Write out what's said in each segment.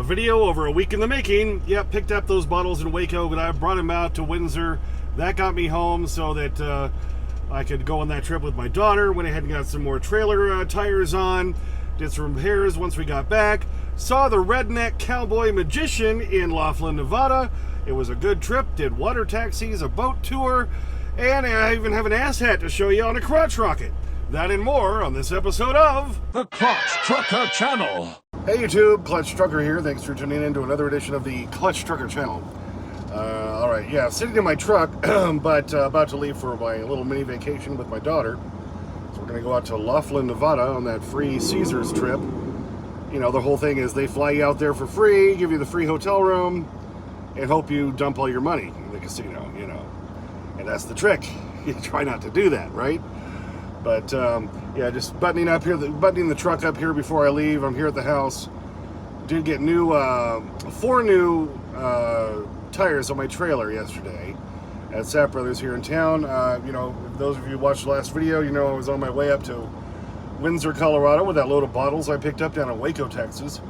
A video over a week in the making. Yep, picked up those bottles in Waco, but I brought them out to Windsor. That got me home so that I could go on that trip with my daughter. Went ahead and got some more trailer tires on. Did some repairs once we got back. Saw the Redneck Cowboy Magician in Laughlin, Nevada. It was a good trip. Did water taxis, a boat tour, and I even have an ass hat to show you on a crotch rocket. That and more on this episode of The Crotch Trucker Channel. Hey YouTube, Clutch Trucker here. Thanks for tuning in to another edition of the Clutch Trucker Channel. Alright, yeah, sitting in my truck, but about to leave for my little mini vacation with my daughter. So we're going to go out to Laughlin, Nevada on that free Caesars trip. You know, the whole thing is they fly you out there for free, give you the free hotel room, and hope you dump all your money in the casino, you know. And that's the trick. You try not to do that, right? But yeah, just buttoning the truck up here before I leave. I'm here at the house. Did get four new tires on my trailer yesterday at Sapp Brothers here in town. You know, those of you who watched the last video, you know I was on my way up to Windsor, Colorado with that load of bottles I picked up down in Waco, Texas.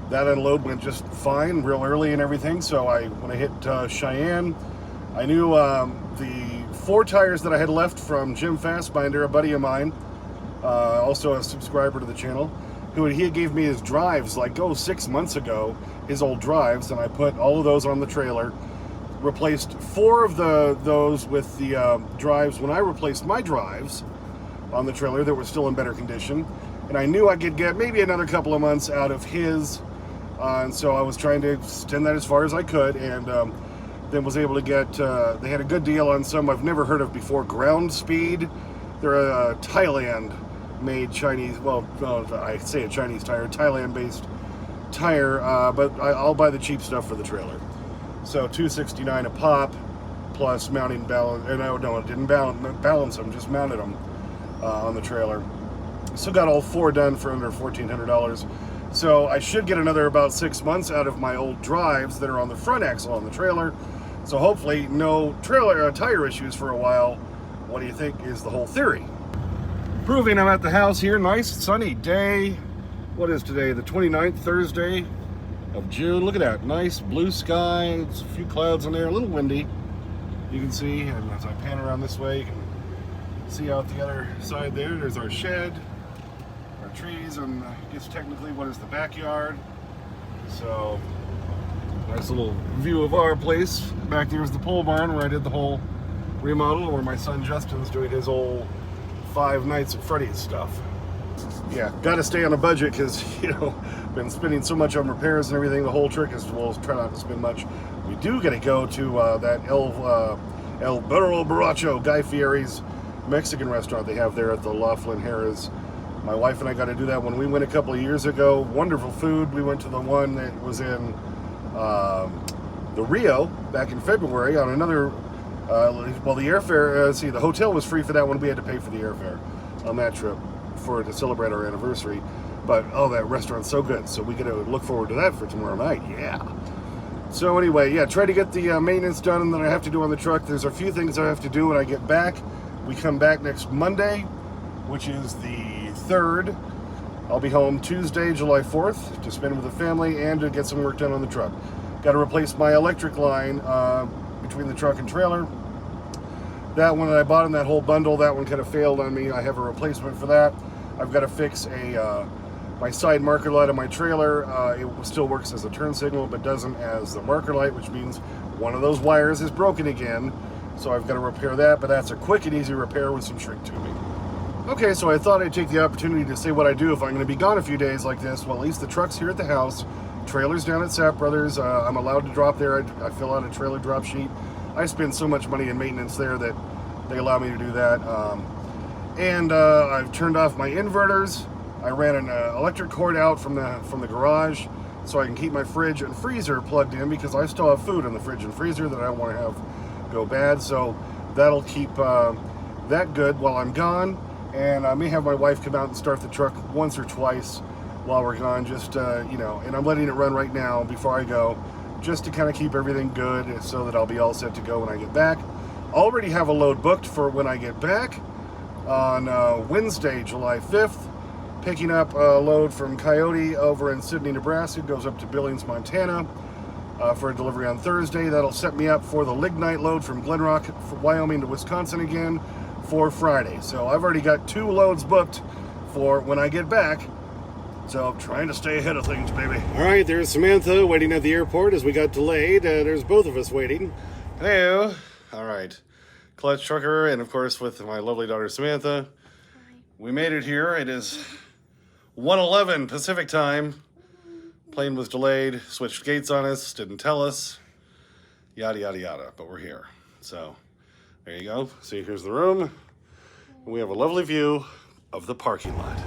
That unload went just fine, real early and everything. So when I hit Cheyenne, I knew the 4 tires that I had left from Jim Fastbinder, a buddy of mine, also a subscriber to the channel, he gave me his drives like 6 months ago, his old drives, and I put all of those on the trailer. Replaced 4 of those with the drives when I replaced my drives on the trailer that were still in better condition, and I knew I could get maybe another couple of months out of his, and so I was trying to extend that as far as I could, and then was able to get, they had a good deal on some I've never heard of before, Ground Speed. They're a Thailand-made Chinese, well, I say a Chinese tire, Thailand-based tire, but I'll buy the cheap stuff for the trailer. So $269 a pop, plus mounting balance, and I didn't balance them, just mounted them on the trailer. So got all 4 done for under $1,400. So I should get another about 6 months out of my old drives that are on the front axle on the trailer. So hopefully no tire issues for a while. What do you think is the whole theory? Proving I'm at the house here. Nice sunny day. What is today? The 29th, Thursday of June. Look at that. Nice blue sky. It's a few clouds in there. A little windy. You can see, and as I pan around this way, you can see out the other side there. There's our shed, our trees, and I guess technically what is the backyard. So nice little view of our place. Back there is the pole barn where I did the whole remodel, where my son Justin's doing his old 5 Nights at Freddy's stuff. Yeah, got to stay on a budget because, you know, been spending so much on repairs and everything. The whole trick is we'll try not to spend much. We do got to go to that El Burro Borracho, Guy Fieries Mexican restaurant they have there at the Laughlin Harrah's. My wife and I got to do that when we went a couple of years ago. Wonderful food. We went to the one that was in the Rio back in February on another, well, the airfare, the hotel was free for that one. We had to pay for the airfare on that trip to celebrate our anniversary. But, oh, that restaurant's so good. So we got to look forward to that for tomorrow night. Yeah. So anyway, yeah, try to get the maintenance done that I have to do on the truck. There's a few things I have to do when I get back. We come back next Monday, which is the 3rd. I'll be home Tuesday, July 4th to spend with the family and to get some work done on the truck. Got to replace my electric line between the truck and trailer. That one that I bought in that whole bundle, that one kind of failed on me. I have a replacement for that. I've got to fix my side marker light on my trailer. It still works as a turn signal, but doesn't as the marker light, which means one of those wires is broken again. So I've got to repair that, but that's a quick and easy repair with some shrink tubing. Okay, so I thought I'd take the opportunity to say what I do if I'm going to be gone a few days like this. Well, at least the truck's here at the house. Trailer's down at Sapp Brothers. I'm allowed to drop there. I fill out a trailer drop sheet. I spend so much money in maintenance there that they allow me to do that. And I've turned off my inverters. I ran an electric cord out from the garage so I can keep my fridge and freezer plugged in because I still have food in the fridge and freezer that I don't want to have go bad. So that'll keep that good while I'm gone. And I may have my wife come out and start the truck once or twice while we're gone, just, you know, and I'm letting it run right now before I go, just to kind of keep everything good so that I'll be all set to go when I get back. Already have a load booked for when I get back on Wednesday, July 5th. Picking up a load from Coyote over in Sidney, Nebraska. Goes up to Billings, Montana for a delivery on Thursday. That'll set me up for the lignite load from Glenrock, from Wyoming to Wisconsin again for Friday. So I've already got 2 loads booked for when I get back. So I'm trying to stay ahead of things, baby. All right, there's Samantha waiting at the airport as we got delayed. There's both of us waiting. Hello. All right. Clutch Trucker, and of course with my lovely daughter Samantha. Hi. We made it here. It is 1:11 Pacific time. Plane was delayed, switched gates on us, didn't tell us, yada, yada, yada, but we're here. So there you go. See, here's the room. We have a lovely view of the parking lot.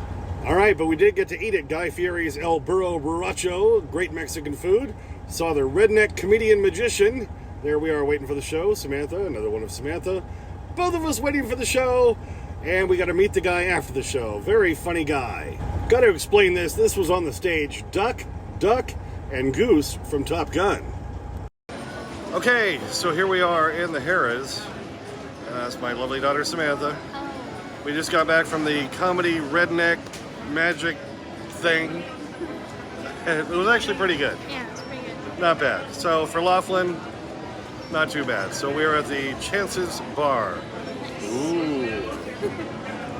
All right, but we did get to eat at Guy Fieries El Burro Borracho, great Mexican food. Saw the Redneck Comedy and Magician. There we are waiting for the show. Samantha, another one of Samantha. Both of us waiting for the show. And we got to meet the guy after the show. Very funny guy. Got to explain this. This was on the stage. Duck, and Goose from Top Gun. Okay, so here we are in the Harrah's. And that's my lovely daughter Samantha. Oh, We just got back from the comedy redneck magic thing. It was actually pretty good. yeah, it's pretty good. Not bad. So for Laughlin, not too bad. So we are at the Chances Bar. Ooh.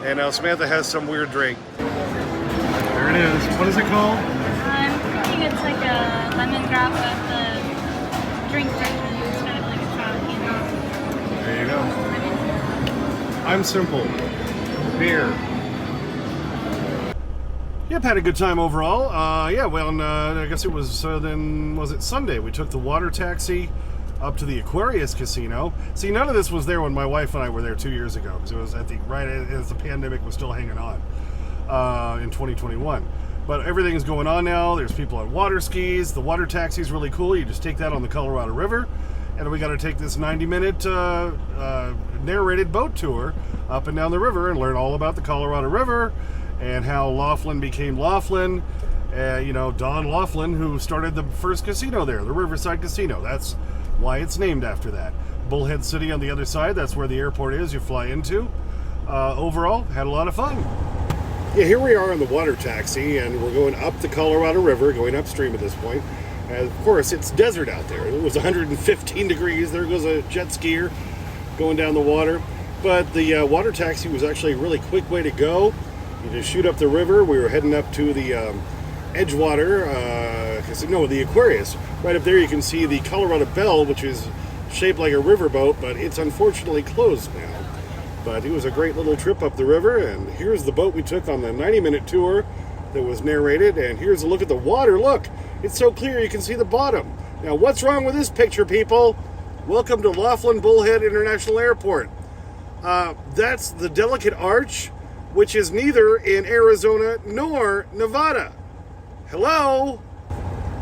And now Samantha has some weird drink. There it is. What is it called? I'm thinking it's like a lemon drop of the drink version. It's kind of like a shot, you know. There you go. I'm simple. Beer. Yep, had a good time overall. Yeah, well, I guess it was was it Sunday? We took the water taxi up to the Aquarius Casino. See, none of this was there when my wife and I were there 2 years ago, because it was right as the pandemic was still hanging on in 2021. But everything is going on now. There's people on water skis. The water taxi is really cool. You just take that on the Colorado River, and we got to take this 90-minute narrated boat tour up and down the river and learn all about the Colorado River and how Laughlin became Laughlin. You know, Don Laughlin, who started the first casino there, the Riverside Casino. That's why it's named after that. Bullhead City on the other side, that's where the airport is you fly into. Overall, had a lot of fun. Yeah, here we are on the water taxi, and we're going up the Colorado River, going upstream at this point. And of course, it's desert out there. It was 115 degrees. There goes a jet skier going down the water. But the water taxi was actually a really quick way to go. You just shoot up the river. We were heading up to the Edgewater, the Aquarius. Right up there you can see the Colorado Bell, which is shaped like a riverboat, but it's unfortunately closed now. But it was a great little trip up the river, and here's the boat we took on the 90-minute tour that was narrated, and here's a look at the water. Look, it's so clear you can see the bottom. Now, what's wrong with this picture, people? Welcome to Laughlin Bullhead International Airport. That's the Delicate Arch, which is neither in Arizona nor Nevada. Hello?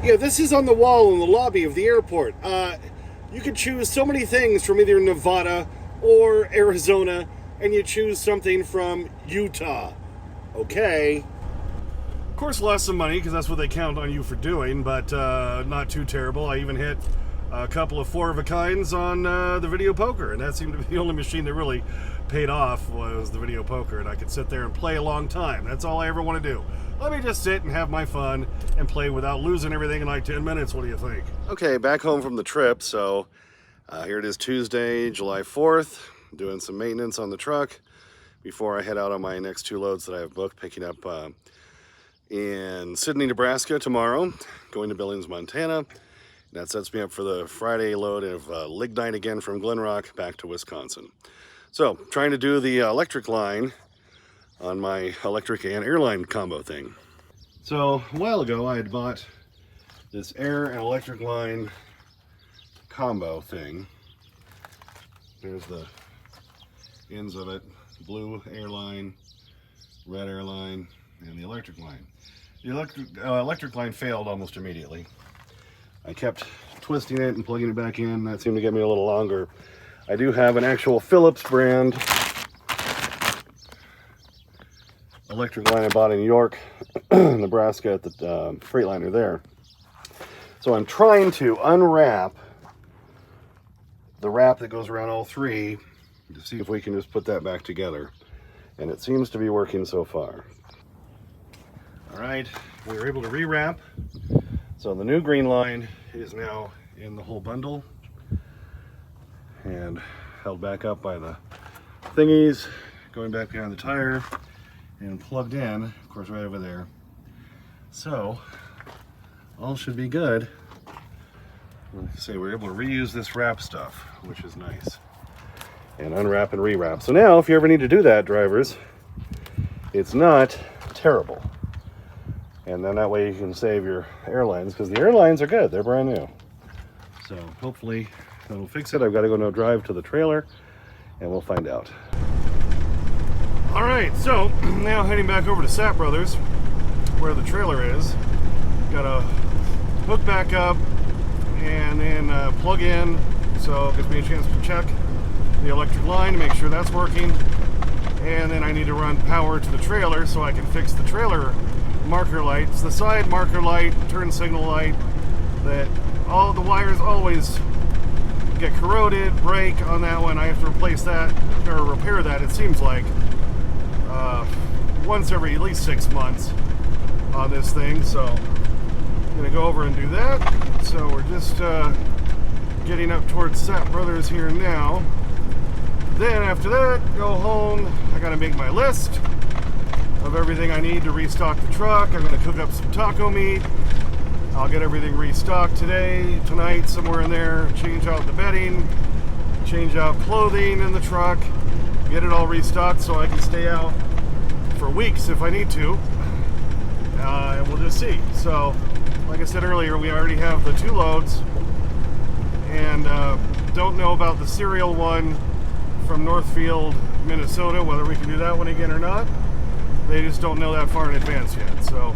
Yeah, this is on the wall in the lobby of the airport. You could choose so many things from either Nevada or Arizona, and you choose something from Utah. Okay. Of course, lost some money, because that's what they count on you for doing, but not too terrible. I even hit a couple of 4-of-a-kinds on the video poker, and that seemed to be the only machine that really paid off was the video poker, and I could sit there and play a long time. That's all I ever want to do. Let me just sit and have my fun and play without losing everything in like 10 minutes. What do you think? Okay, back home from the trip. So here it is, Tuesday, July 4th. Doing some maintenance on the truck before I head out on my next 2 loads that I have booked, picking up in Sidney, Nebraska tomorrow, going to Billings, Montana. That sets me up for the Friday load of lignite again from Glenrock back to Wisconsin. So, trying to do the electric line on my electric and airline combo thing. So, a while ago I had bought this air and electric line combo thing. There's the ends of it. Blue airline, red airline, and the electric line. The electric line failed almost immediately. I kept twisting it and plugging it back in. That seemed to get me a little longer. I do have an actual Philips brand electric line I bought in York, Nebraska at the Freightliner there. So I'm trying to unwrap the wrap that goes around all 3 to see if we can just put that back together. And it seems to be working so far. All right, we were able to rewrap. So the new green line is now in the whole bundle and held back up by the thingies, going back behind the tire and plugged in, of course, right over there. So all should be good. Like I say, we're able to reuse this wrap stuff, which is nice, and unwrap and rewrap. So now, if you ever need to do that, drivers, it's not terrible. And then that way you can save your airlines, because the airlines are good. They're brand new. So hopefully that'll fix it. I've got to go no drive to the trailer, and we'll find out. All right, so now heading back over to Sapp Brothers, where the trailer is. Got to hook back up and then plug in, so it gives me a chance to check the electric line to make sure that's working. And then I need to run power to the trailer so I can fix the trailer marker lights, the side marker light, turn signal light, that all the wires always get corroded, break on that one. I have to replace that or repair that, it seems like, once every at least 6 months on this thing. So I'm gonna go over and do that. So we're just getting up towards Sapp Brothers here now. Then after that, go home. I gotta make my list of everything I need to restock the truck. I'm gonna cook up some taco meat. I'll get everything restocked today, tonight, somewhere in there. Change out the bedding, change out clothing in the truck, get it all restocked so I can stay out for weeks if I need to. And we'll just see. So, like I said earlier, we already have the 2 loads, and don't know about the serial one from Northfield, Minnesota, whether we can do that one again or not. They just don't know that far in advance yet, so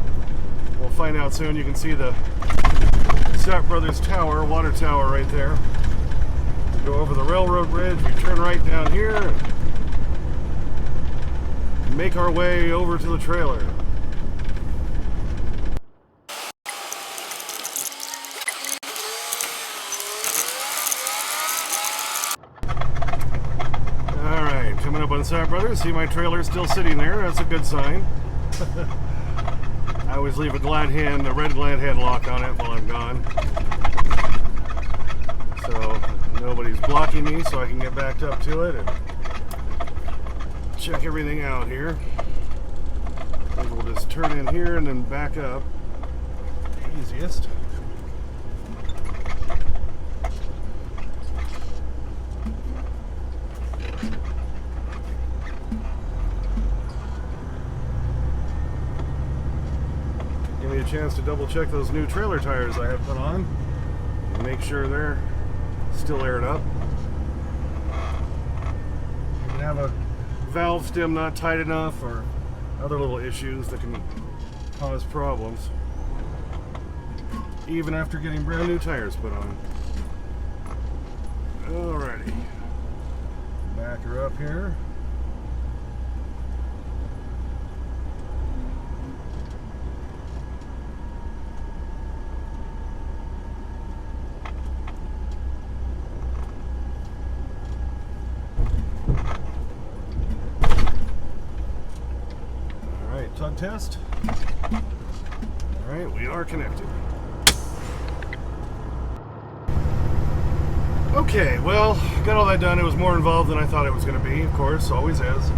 we'll find out soon. You can see the Sapp Brothers Tower, water tower right there. We go over the railroad bridge, we turn right down here, and make our way over to the trailer. Coming up on Sapp Brothers, see my trailer still sitting there. That's a good sign. I always leave a glad hand, a red glad hand lock on it while I'm gone, so nobody's blocking me, so I can get backed up to it and check everything out here. And we'll just turn in here and then back up. Easiest. A chance to double check those new trailer tires I have put on and make sure they're still aired up. You can have a valve stem not tight enough or other little issues that can cause problems even after getting brand new tires put on. Alrighty, back her up here. Tug test. Alright, we are connected. Okay, well, got all that done. It was more involved than I thought it was going to be, of course, always is.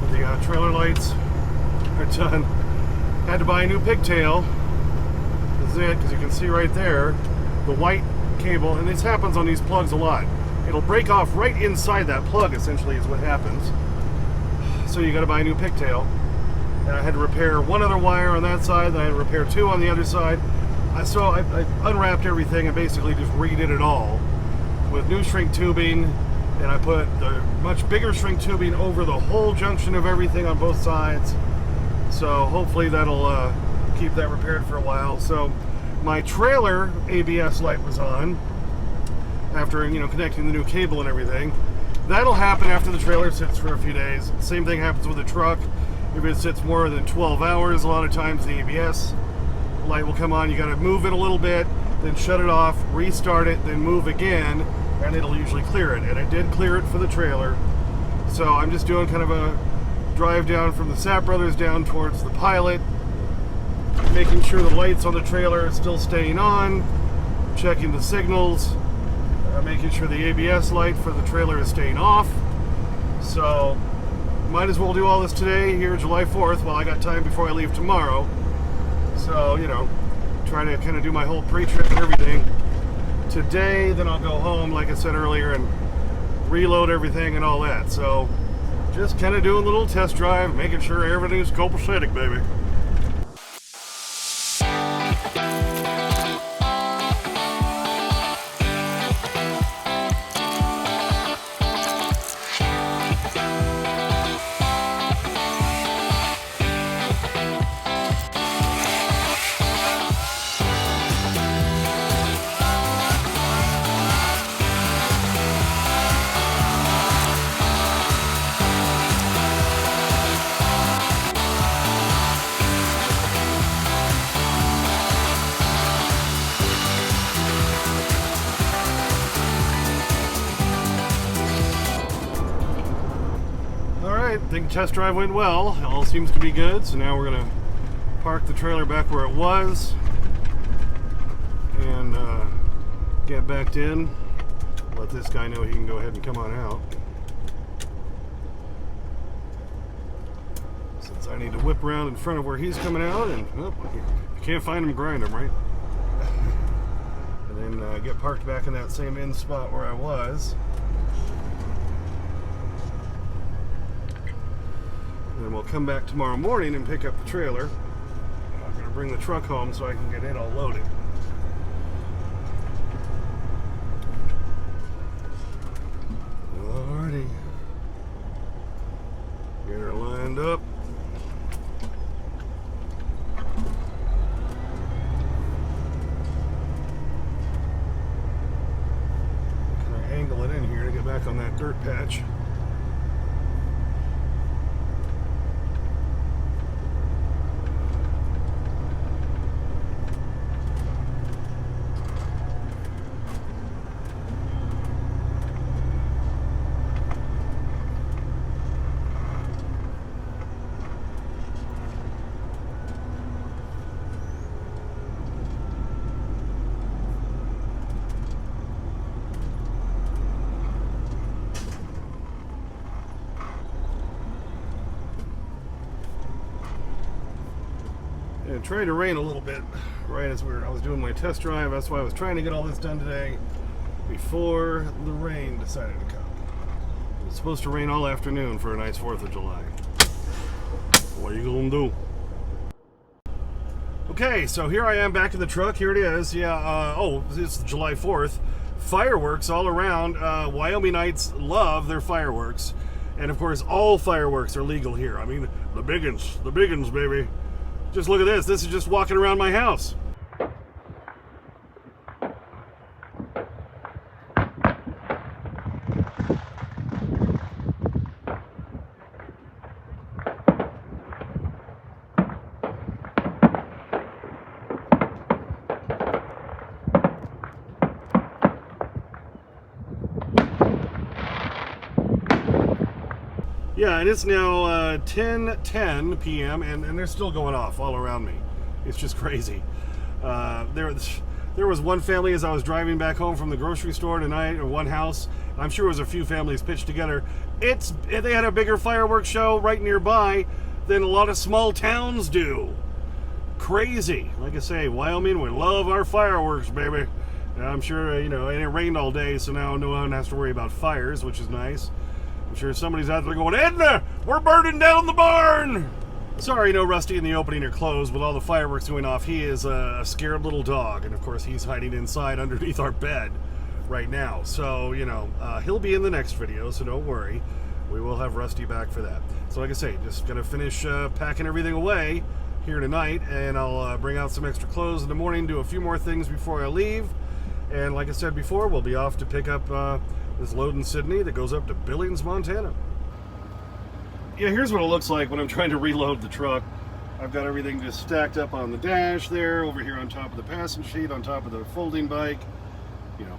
But the trailer lights are done. Had to buy a new pigtail. This is it, because you can see right there the white cable, and this happens on these plugs a lot. It'll break off right inside that plug, essentially, is what happens. So you got to buy a new pigtail. And I had to repair one other wire on that side, then I had to repair 2 on the other side. So I unwrapped everything and basically just redid it all with new shrink tubing, and I put the much bigger shrink tubing over the whole junction of everything on both sides. So hopefully that'll keep that repaired for a while. So my trailer ABS light was on after, you know, connecting the new cable and everything. That'll happen after the trailer sits for a few days. Same thing happens with the truck. If it sits more than 12 hours, a lot of times the ABS light will come on. You got to move it a little bit, then shut it off, restart it, then move again, and it'll usually clear it. And I did clear it for the trailer. So I'm just doing kind of a drive down from the Sapp Brothers down towards the Pilot, making sure the lights on the trailer are still staying on, checking the signals, making sure the ABS light for the trailer is staying off. So might as well do all this today, here July 4th, while I got time before I leave tomorrow. So, you know, trying to kind of do my whole pre-trip and everything today, then I'll go home, like I said earlier, and reload everything and all that. So just kind of doing a little test drive, making sure everything's copacetic, baby. I think the test drive went well. All seems to be good. So now we're gonna park the trailer back where it was and get backed in. Let this guy know he can go ahead and come on out, since I need to whip around in front of where he's coming out, and well, if you can't find him, grind him, right? And then get parked back in that same end spot where I was. And we'll come back tomorrow morning and pick up the trailer. I'm going to bring the truck home so I can get it all loaded. Alrighty. Get her lined up. Kind of angle it in here to get back on that dirt patch. It tried to rain a little bit right as I was doing my test drive. That's why I was trying to get all this done today before the rain decided to come. It's supposed to rain all afternoon for a nice 4th of July. What are you gonna do? Okay, so here I am back in the truck. Here it is. Yeah, it's July 4th. Fireworks all around. Wyomingites love their fireworks. And of course, all fireworks are legal here. I mean, the big uns, baby. Just look at this. This is just walking around my house. Yeah, and it's now 10:10 p.m. and they're still going off all around me. It's just crazy. There was one family as I was driving back home from the grocery store tonight, or one house. I'm sure it was a few families pitched together. They had a bigger fireworks show right nearby than a lot of small towns do. Crazy. Like I say, Wyoming, we love our fireworks, baby. And I'm sure, and it rained all day, so now no one has to worry about fires, which is nice. I'm sure somebody's out there going, Edna, we're burning down the barn! Sorry, no Rusty in the opening or close. With all the fireworks going off, he is a scared little dog. And of course, he's hiding inside underneath our bed right now. So, he'll be in the next video, so don't worry. We will have Rusty back for that. So like I say, just going to finish packing everything away here tonight. And I'll bring out some extra clothes in the morning, do a few more things before I leave. And like I said before, we'll be off to pick up this load in Sydney that goes up to Billings, Montana. Yeah, here's what it looks like when I'm trying to reload the truck. I've got everything just stacked up on the dash there, over here on top of the passenger seat, on top of the folding bike.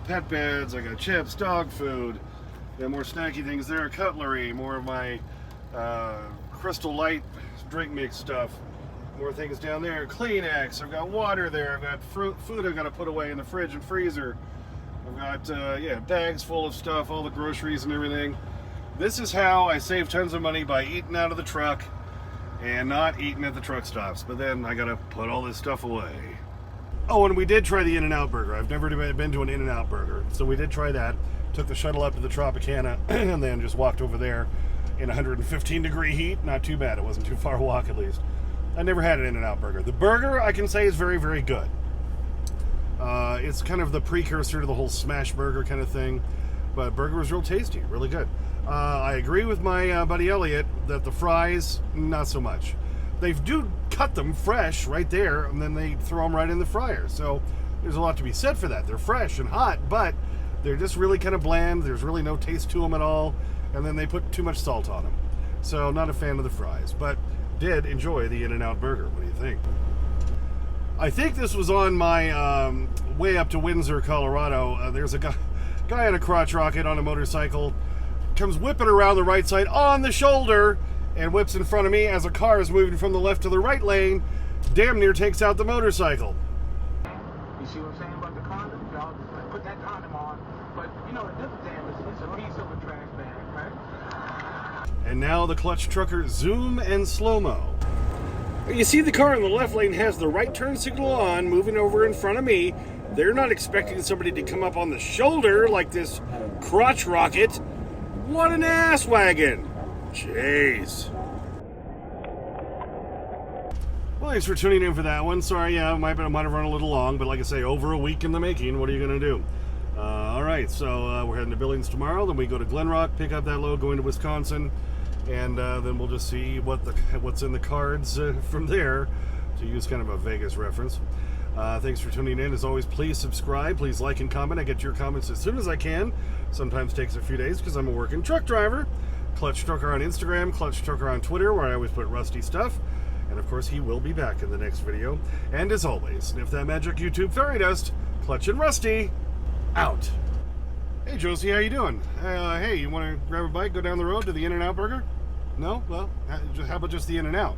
Pet beds, I got chips, dog food, then more snacky things there, cutlery, more of my Crystal Light drink mix stuff. More things down there. Kleenex. I've got water there. I've got food I've got to put away in the fridge and freezer. I've got bags full of stuff, all the groceries and everything. This is how I save tons of money, by eating out of the truck and not eating at the truck stops. But then I gotta put all this stuff away. Oh, and we did try the In-N-Out burger. I've never been to an In-N-Out burger, so we did try that. Took the shuttle up to the Tropicana and then just walked over there in 115 degree heat. Not too bad. It wasn't too far a walk, at least. I never had an In-N-Out burger. The burger, I can say, is very, very good. It's kind of the precursor to the whole smash burger kind of thing, but burger was real tasty, really good. I agree with my buddy Elliot that the fries, not so much. They do cut them fresh right there, and then they throw them right in the fryer. So there's a lot to be said for that. They're fresh and hot, but they're just really kind of bland. There's really no taste to them at all, and then they put too much salt on them. So not a fan of the fries, but did enjoy the In-N-Out burger. What do you think? I think this was on my way up to Windsor, Colorado. There's a guy on a crotch rocket on a motorcycle, comes whipping around the right side on the shoulder and whips in front of me as a car is moving from the left to the right lane. Damn near takes out the motorcycle. You see what I'm saying about the condom? Y'all put that condom on. But you know, the difference is it's a piece of a trash bag, right? And now the clutch trucker zoom and slow-mo. You see the car in the left lane has the right turn signal on, moving over in front of me. They're not expecting somebody to come up on the shoulder like this crotch rocket. What an ass wagon. Jeez. Well, thanks for tuning in for that one. Sorry, yeah, might have run a little long, but like I say, over a week in the making. What are you going to do? All right, so we're heading to Billings tomorrow. Then we go to Glen Rock, pick up that load, go into Wisconsin. And then we'll just see what's in the cards from there, to use kind of a Vegas reference. Thanks for tuning in. As always, please subscribe. Please like and comment. I get your comments as soon as I can. Sometimes takes a few days because I'm a working truck driver. Clutch Trucker on Instagram, Clutch Trucker on Twitter, where I always put Rusty stuff. And of course, he will be back in the next video. And as always, sniff that magic YouTube fairy dust. Clutch and Rusty, out. Hey, Josie, how you doing? Hey, you want to grab a bite, go down the road to the In-N-Out burger? No? Well, how about just the In-N-Out?